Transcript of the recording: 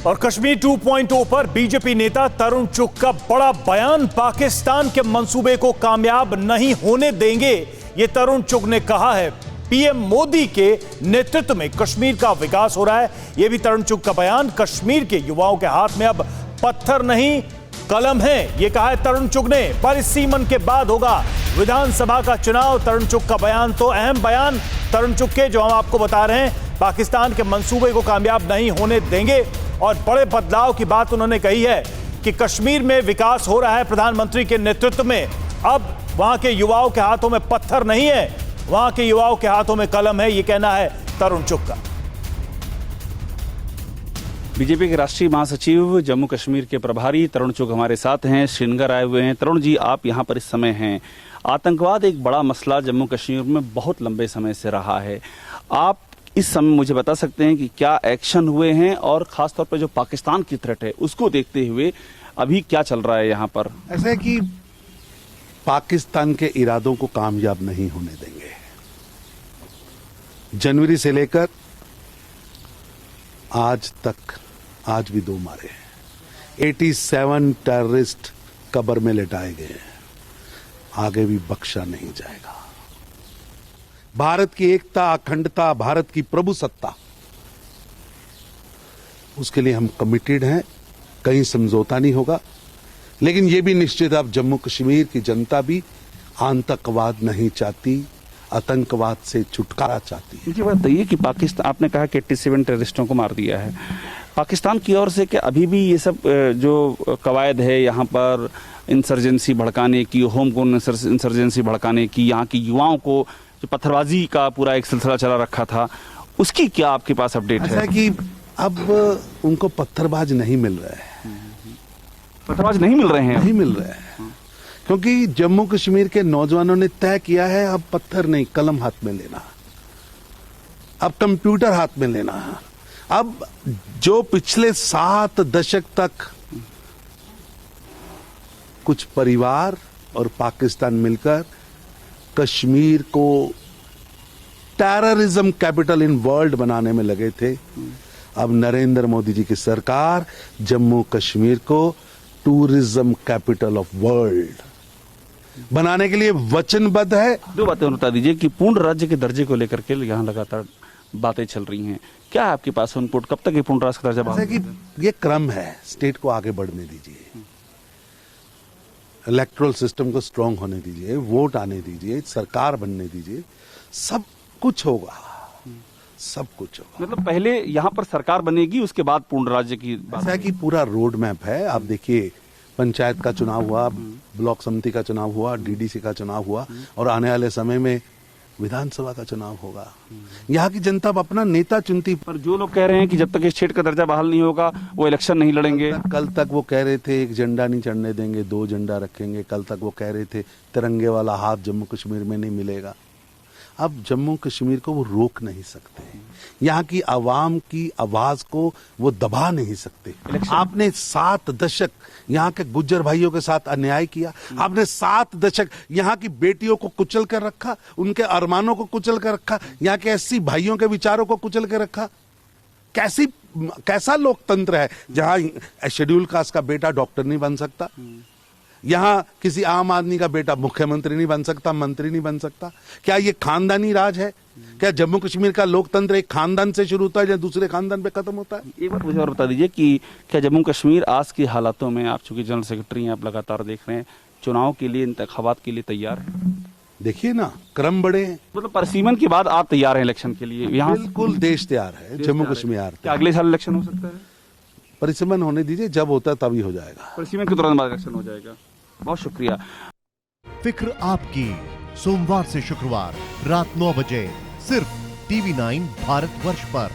और कश्मीर 2.0 पर बीजेपी नेता तरुण चुग का बड़ा बयान, पाकिस्तान के मंसूबे को कामयाब नहीं होने देंगे, ये तरुण चुग ने कहा है। पीएम मोदी के नेतृत्व में कश्मीर का विकास हो रहा है, यह भी तरुण चुग का बयान। कश्मीर के युवाओं के हाथ में अब पत्थर नहीं कलम है, यह कहा है तरुण चुग ने। परिसीमन के बाद होगा विधानसभा का चुनाव, तरुण चुग का बयान। तो अहम बयान तरुण चुग के जो हम आपको बता रहे हैं, पाकिस्तान के मंसूबे को कामयाब नहीं होने देंगे और बड़े बदलाव की बात उन्होंने कही है कि कश्मीर में विकास हो रहा है प्रधानमंत्री के नेतृत्व में। अब वहां के युवाओं के हाथों में पत्थर नहीं है, वहां के युवाओं के हाथों में कलम है, यह कहना है तरुण चुग का। बीजेपी के राष्ट्रीय महासचिव जम्मू कश्मीर के प्रभारी तरुण चुग हमारे साथ हैं, श्रीनगर आए हुए हैं। तरुण जी, आप यहां पर इस समय हैं। आतंकवाद एक बड़ा मसला जम्मू कश्मीर में बहुत लंबे समय से रहा है। आप इस समय मुझे बता सकते हैं कि क्या एक्शन हुए हैं और खासतौर पर जो पाकिस्तान की थ्रेट है उसको देखते हुए अभी क्या चल रहा है यहाँ पर? ऐसा है कि पाकिस्तान के इरादों को कामयाब नहीं होने देंगे। जनवरी से लेकर आज तक आज भी 2 मारे हैं, 87 टेररिस्ट कब्र में लिटाए गए हैं। आगे भी बख्शा नहीं जाएगा। भारत की एकता, अखंडता, भारत की प्रभुसत्ता, उसके लिए हम कमिटेड हैं, कहीं समझौता नहीं होगा। लेकिन यह भी निश्चित है, अब जम्मू कश्मीर की जनता भी आतंकवाद नहीं चाहती, आतंकवाद से छुटकारा चाहती है। मुझे बताइए कि पाकिस्तान, आपने कहा कि 87 टेररिस्टों को मार दिया है, पाकिस्तान की ओर से क्या अभी भी ये सब जो कवायद है यहाँ पर इंसर्जेंसी भड़काने की, होम को इंसर्जेंसी भड़काने की, यहाँ की युवाओं को जो पत्थरबाजी का पूरा एक सिलसिला चला रखा था, उसकी क्या आपके पास अपडेट है? ऐसा है कि अब उनको पत्थरबाज नहीं मिल रहा है। पत्थरबाज नहीं मिल रहे हैं? नहीं मिल रहा है, क्योंकि जम्मू कश्मीर के नौजवानों ने तय किया है अब पत्थर नहीं कलम हाथ में लेना, अब कंप्यूटर हाथ में लेना। अब जो पिछले 7 दशक तक कुछ परिवार और पाकिस्तान मिलकर कश्मीर को टेररिज्म कैपिटल इन वर्ल्ड बनाने में लगे थे, अब नरेंद्र मोदी जी की सरकार जम्मू कश्मीर को टूरिज्म कैपिटल ऑफ वर्ल्ड बनाने के लिए वचनबद्ध है। 2 बातें बता दीजिए कि पूर्ण राज्य के दर्जे को लेकर के यहाँ लगातार बातें चल रही हैं, क्या है आपके पास इनपुट? कब तक ये पूर्ण राज्य का दर्जा बहाल? कि ये क्रम है, स्टेट को आगे बढ़ने दीजिए, इलेक्टोरल सिस्टम को स्ट्रांग होने दीजिए, वोट आने दीजिए, सरकार बनने दीजिए, सब कुछ होगा, सब कुछ होगा। मतलब पहले यहाँ पर सरकार बनेगी, उसके बाद पूर्ण राज्य की बात? ऐसा है कि पूरा रोड मैप है। आप देखिए, पंचायत का चुनाव हुआ, ब्लॉक समिति का चुनाव हुआ, डीडीसी का चुनाव हुआ और आने वाले समय में विधानसभा का चुनाव होगा। यहाँ की जनता अब अपना नेता चुनती। पर जो लोग कह रहे हैं कि जब तक इस स्टेट का दर्जा बहाल नहीं होगा वो इलेक्शन नहीं लड़ेंगे। कल तक वो कह रहे थे 1 झंडा नहीं चढ़ने देंगे, 2 झंडा रखेंगे। कल तक वो कह रहे थे तिरंगे वाला हाथ जम्मू कश्मीर में नहीं मिलेगा। अब जम्मू कश्मीर को वो रोक नहीं सकते, यहाँ की आवाम की आवाज को वो दबा नहीं सकते। आपने 7 दशक यहाँ के गुज्जर भाइयों के साथ अन्याय किया, आपने 7 दशक यहाँ की बेटियों को कुचल कर रखा, उनके अरमानों को कुचल कर रखा, यहाँ के एससी भाइयों के विचारों को कुचल कर रखा। कैसा लोकतंत्र है जहां शेड्यूल कास्ट का बेटा डॉक्टर नहीं बन सकता, यहां किसी आम आदमी का बेटा मुख्यमंत्री नहीं बन सकता, मंत्री नहीं बन सकता? क्या ये खानदानी राज है? क्या जम्मू कश्मीर का लोकतंत्र एक खानदान से शुरू होता है या दूसरे खानदान पे खत्म होता है? एक बात मुझे और बता दीजिए कि क्या जम्मू कश्मीर आज की हालातों में, आप चूंकि जनरल सेक्रेटरी हैं, आप लगातार देख रहे हैं, चुनाव के लिए, इंतखाबात के लिए तैयार है? देखिए ना, क्रम बड़े हैं। मतलब परिसीमन के बाद आप तैयार हैं इलेक्शन के लिए? यहाँ बिल्कुल देश तैयार है, जम्मू कश्मीर। क्या अगले साल इलेक्शन हो सकता है? परिसीमन होने दीजिए, जब होता है तभी हो जाएगा। परिसीमन के तुरंत बाद इलेक्शन हो जाएगा। बहुत शुक्रिया। फिक्र आपकी, सोमवार से शुक्रवार रात 9 बजे सिर्फ TV9 भारतवर्ष पर।